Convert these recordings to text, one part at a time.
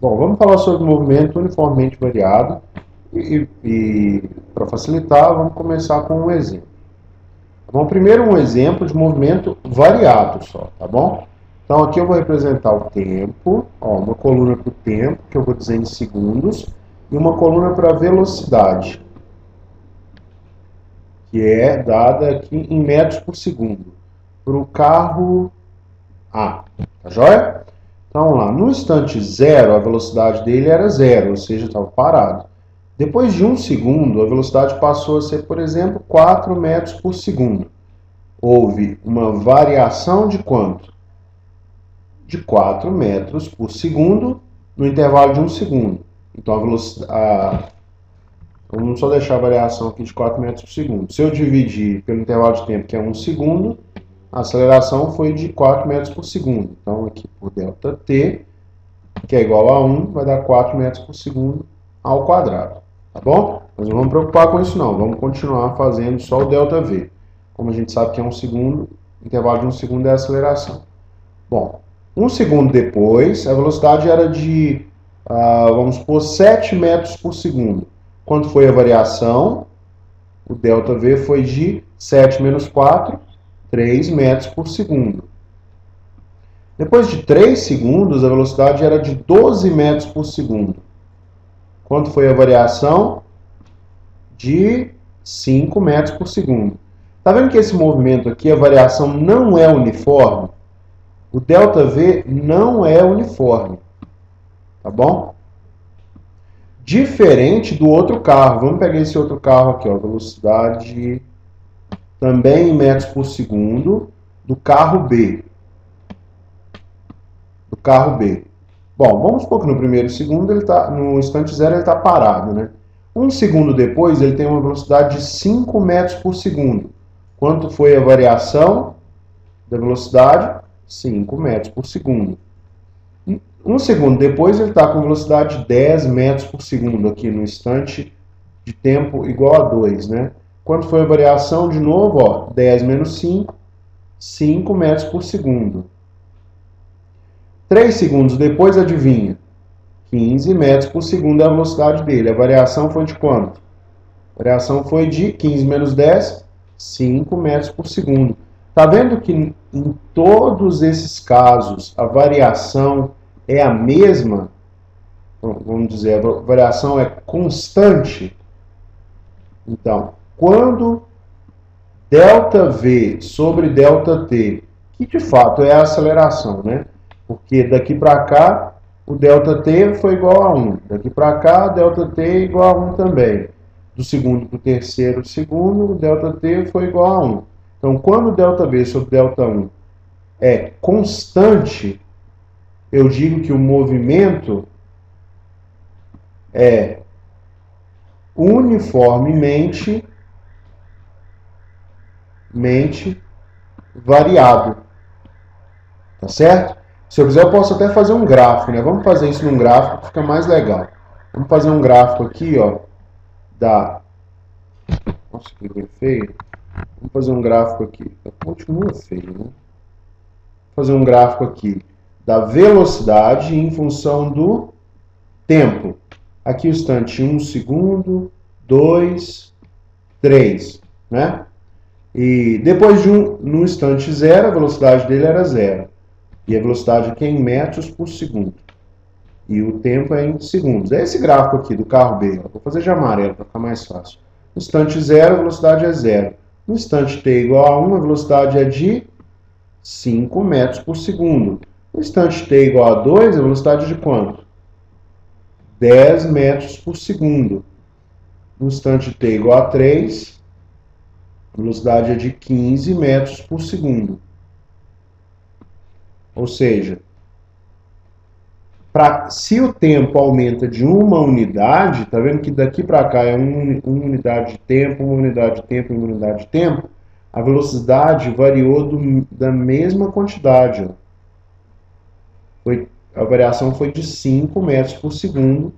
Bom, vamos falar sobre movimento uniformemente variado e para facilitar, vamos começar com um exemplo. Bom, primeiro um exemplo de movimento variado só, tá bom? Então aqui eu vou representar o tempo, ó, uma coluna para o tempo, que eu vou dizer em segundos, e uma coluna para a velocidade, que é dada aqui em metros por segundo, para o carro A, tá joia? Então vamos lá, no instante zero a velocidade dele era zero, ou seja, estava parado. Depois de um segundo, a velocidade passou a ser, por exemplo, 4 metros por segundo. Houve uma variação de quanto? De 4 metros por segundo no intervalo de um segundo. Então a velocidade. Vamos só deixar a variação aqui de 4 metros por segundo. Se eu dividir pelo intervalo de tempo, que é um segundo, a aceleração foi de 4 metros por segundo. Então aqui por ΔT, que é igual a 1, vai dar 4 metros por segundo ao quadrado. Tá bom? Mas não vamos preocupar com isso não. Vamos continuar fazendo só o ΔV. Como a gente sabe que é um segundo, intervalo de um segundo é a aceleração. Bom, um segundo depois, a velocidade era de, vamos supor, 7 metros por segundo. Quanto foi a variação? O ΔV foi de 7 menos 4, 3 metros por segundo. Depois de 3 segundos, a velocidade era de 12 metros por segundo. Quanto foi a variação? De 5 metros por segundo. Está vendo que esse movimento aqui, a variação não é uniforme? O ΔV não é uniforme. Tá bom? Diferente do outro carro. Vamos pegar esse outro carro aqui, ó, velocidade também em metros por segundo do carro B. Do carro B. Bom, vamos supor que no primeiro segundo, no instante zero, ele está parado, né? Um segundo depois, ele tem uma velocidade de 5 metros por segundo. Quanto foi a variação da velocidade? 5 metros por segundo. Um segundo depois, ele está com velocidade de 10 metros por segundo, aqui no instante de tempo igual a 2, né? Quanto foi a variação? De novo, ó, 10 menos 5, 5 metros por segundo. 3 segundos depois, adivinha? 15 metros por segundo é a velocidade dele. A variação foi de quanto? A variação foi de 15 menos 10, 5 metros por segundo. Está vendo que em todos esses casos a variação é a mesma? Vamos dizer, a variação é constante? Então, quando ΔV sobre ΔT, que de fato é a aceleração, né? Porque daqui para cá o ΔT foi igual a 1. Daqui para cá, ΔT é igual a 1 também. Do segundo para o terceiro segundo, o ΔT foi igual a 1. Então, quando ΔV sobre ΔT1 é constante, eu digo que o movimento é uniformemente variado. Tá certo? Se eu quiser, eu posso até fazer um gráfico, né? Vamos fazer isso num gráfico que fica mais legal. Vamos fazer um gráfico aqui, ó, da... Nossa, que coisa feia. Vamos fazer um gráfico aqui. Continua feio, né? Vou fazer um gráfico aqui da velocidade em função do tempo. Aqui o instante 1 segundo, 2, 3, né? E depois de no instante zero, a velocidade dele era zero. E a velocidade aqui é em metros por segundo. E o tempo é em segundos. É esse gráfico aqui do carro B. Ó. Vou fazer de amarelo para ficar mais fácil. No instante zero, a velocidade é zero. No instante t igual a 1, a velocidade é de 5 metros por segundo. No instante t igual a 2, a velocidade é de quanto? 10 metros por segundo. No instante t igual a 3, a velocidade é de 15 metros por segundo. Ou seja, se o tempo aumenta de uma unidade, tá vendo que daqui para cá é uma unidade de tempo, uma unidade de tempo, uma unidade de tempo, a velocidade variou da mesma quantidade. Ó. A variação foi de 5 metros por segundo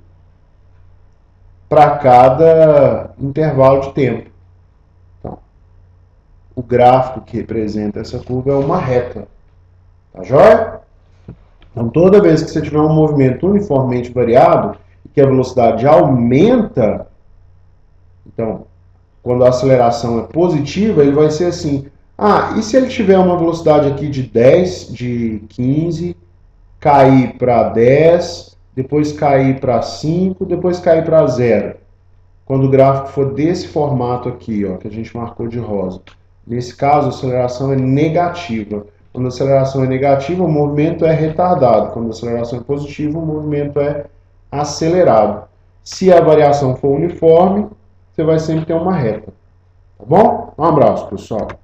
para cada intervalo de tempo. Então, o gráfico que representa essa curva é uma reta. Tá joia? Então, toda vez que você tiver um movimento uniformemente variado, e que a velocidade aumenta, então, quando a aceleração é positiva, ele vai ser assim, e se ele tiver uma velocidade aqui de 10, de 15, cair para 10, depois cair para 5, depois cair para 0. Quando o gráfico for desse formato aqui, ó, que a gente marcou de rosa. Nesse caso, a aceleração é negativa. Quando a aceleração é negativa, o movimento é retardado. Quando a aceleração é positiva, o movimento é acelerado. Se a variação for uniforme, você vai sempre ter uma reta. Tá bom? Um abraço, pessoal.